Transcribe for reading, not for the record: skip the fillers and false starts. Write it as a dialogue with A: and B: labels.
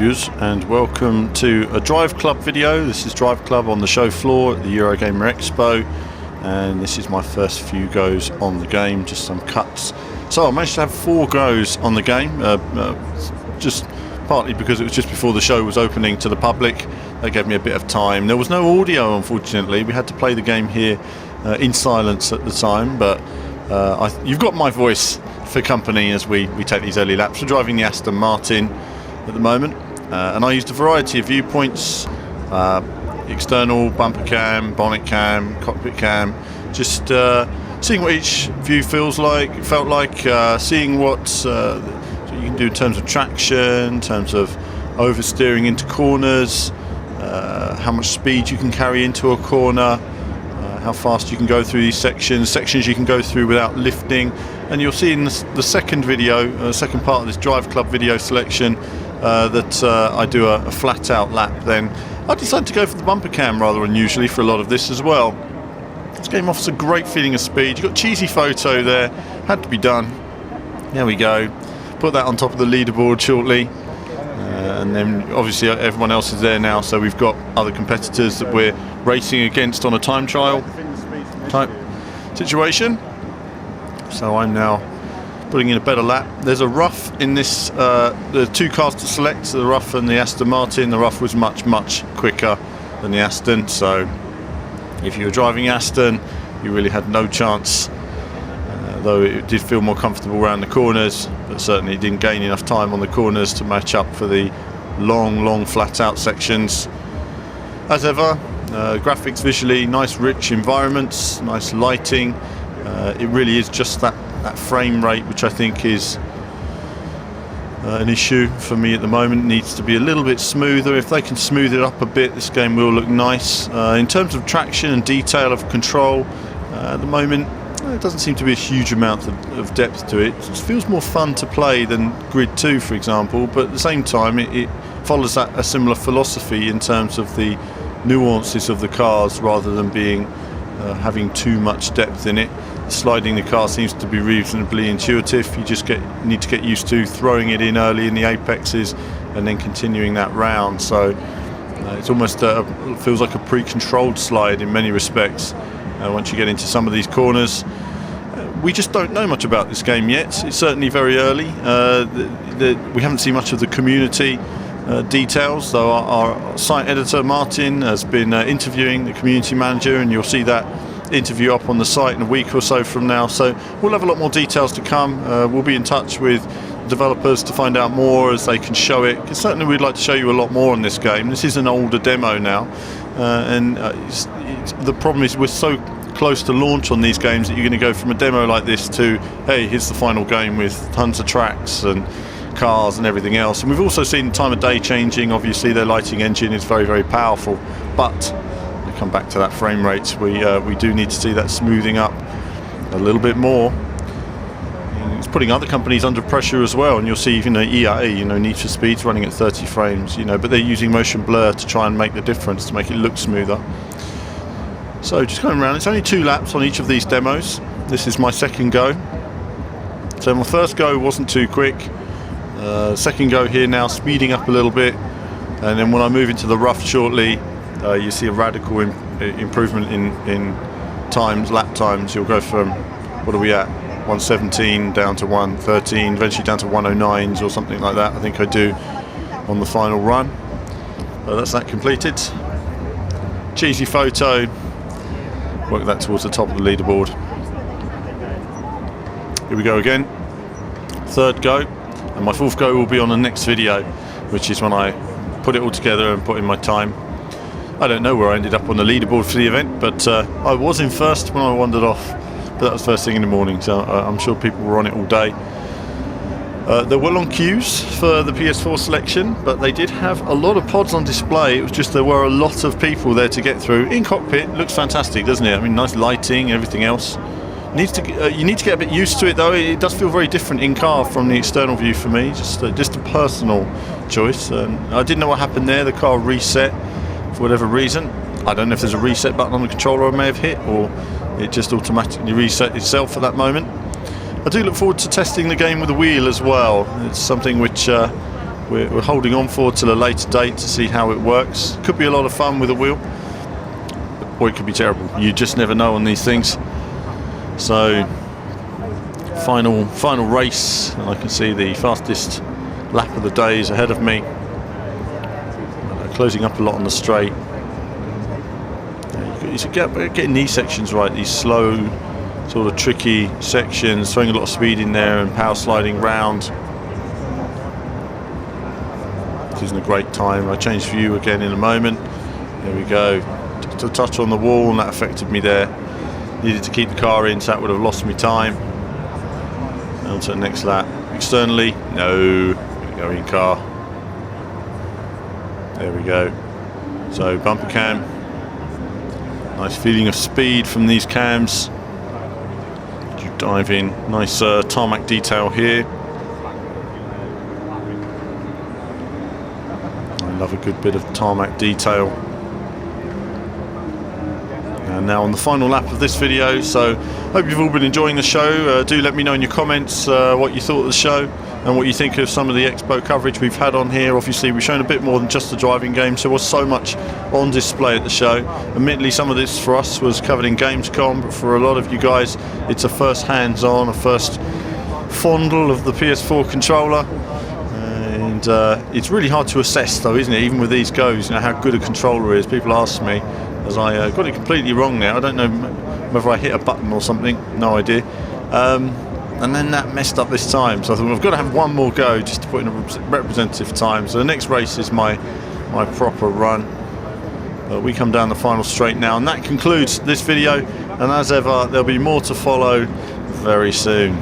A: viewers, and welcome to a DriveClub video. This is DriveClub on the show floor at the Eurogamer Expo, and this is my first few goes on the game, just some cuts. So I managed to have 4 goes on the game, just partly because it was just before the show was opening to the public. That gave me a bit of time. There was no audio, unfortunately. We had to play the game here in silence at the time, but you've got my voice for company as we take these early laps. We're driving the Aston Martin at the moment, and I used a variety of viewpoints, external, bumper cam, bonnet cam, cockpit cam, just seeing what each view felt like, seeing what you can do in terms of traction, in terms of oversteering into corners, how much speed you can carry into a corner, how fast you can go through these sections you can go through without lifting. And you'll see in the second video, second part of this DriveClub video selection, that I do a flat out lap. Then I decided to go for the bumper cam rather unusually for a lot of this as well. This game offers a great feeling of speed. You've got cheesy photo there, had to be done. There we go. Put that on top of the leaderboard shortly. And then obviously everyone else is there now, so we've got other competitors that we're racing against on a time trial type situation. So I'm now putting in a better lap. There's a rough in this, the 2 cars to select, the rough and the Aston Martin. The rough was much quicker than the Aston, so if you were driving Aston you really had no chance, though it did feel more comfortable around the corners, but certainly it didn't gain enough time on the corners to match up for the long flat out sections. As ever, graphics visually, nice rich environments, nice lighting. It really is just that frame rate which I think is an issue for me at the moment. It needs to be a little bit smoother. If they can smooth it up a bit, this game will look nice. In terms of traction and detail of control, at the moment it doesn't seem to be a huge amount of depth to it. It feels more fun to play than Grid 2, for example, but at the same time it follows a similar philosophy in terms of the nuances of the cars rather than being having too much depth in it. Sliding the car seems to be reasonably intuitive. You just need to get used to throwing it in early in the apexes and then continuing that round. So it's almost feels like a pre-controlled slide in many respects. Once you get into some of these corners, we just don't know much about this game yet. It's certainly very early. We haven't seen much of the community details, though our site editor Martin has been interviewing the community manager, and you'll see that interview up on the site in a week or so from now. So we'll have a lot more details to come. We'll be in touch with developers to find out more as they can show it, because certainly we'd like to show you a lot more on this game. This is an older demo now, and the problem is we're so close to launch on these games that you're going to go from a demo like this to, hey, here's the final game with tons of tracks and cars and everything else. And we've also seen time of day changing. Obviously their lighting engine is very powerful, but I come back to that frame rate. We do need to see that smoothing up a little bit more. It's putting other companies under pressure as well, and you'll see even EA, Need for Speed's running at 30 frames, but they're using motion blur to try and make the difference, to make it look smoother. So just going around, it's only 2 laps on each of these demos. This is my second go. So my first go wasn't too quick. Second go here now, speeding up a little bit, and then when I move into the rough shortly, you see a radical improvement in times, lap times. You'll go from, what are we at, 117 down to 113, eventually down to 109s or something like that. I think I do on the final run. That's that completed. Cheesy photo. Work that towards the top of the leaderboard. Here we go again. Third go, and my 4th go will be on the next video, which is when I put it all together and put in my time. I don't know where I ended up on the leaderboard for the event, but I was in first when I wandered off, but that was first thing in the morning, so I'm sure people were on it all day. There were long queues for the PS4 selection, but they did have a lot of pods on display. It was just there were a lot of people there to get through. In cockpit, looks fantastic, doesn't it? I mean, nice lighting, everything else. You need to get a bit used to it, though. It does feel very different in car from the external view for me. Just a personal choice. I didn't know what happened there. The car reset for whatever reason. I don't know if there's a reset button on the controller I may have hit, or it just automatically reset itself at that moment. I do look forward to testing the game with a wheel as well. It's something which we're holding on for till a later date to see how it works. Could be a lot of fun with a wheel, or it could be terrible. You just never know on these things. So final race, and I can see the fastest lap of the day is ahead of me. Closing up a lot on the straight. Getting these sections right, these slow, sort of tricky sections, throwing a lot of speed in there and power sliding round. This isn't a great time. I change view again in a moment. There we go. Just a touch on the wall, and that affected me there. Needed to keep the car in, so that would have lost me time. On to the next lap. Externally, no. Go in car. There we go. So bumper cam. Nice feeling of speed from these cams. You dive in. Nice tarmac detail here. I love a good bit of tarmac detail. And now on the final lap of this video, so hope you've all been enjoying the show. Do let me know in your comments what you thought of the show and what you think of some of the Expo coverage we've had on here. Obviously we've shown a bit more than just the driving game, so there was so much on display at the show. Admittedly, some of this for us was covered in Gamescom, but for a lot of you guys it's a first hands-on, a first fondle of the PS4 controller. And it's really hard to assess though, isn't it, even with these goes, you know, how good a controller is. People ask me, as I got it completely wrong now. I don't know whether I hit a button or something, no idea. And then that messed up this time, so I thought I've got to have one more go just to put in a representative time. So the next race is my proper run. We come down the final straight now, and that concludes this video, and as ever there'll be more to follow very soon.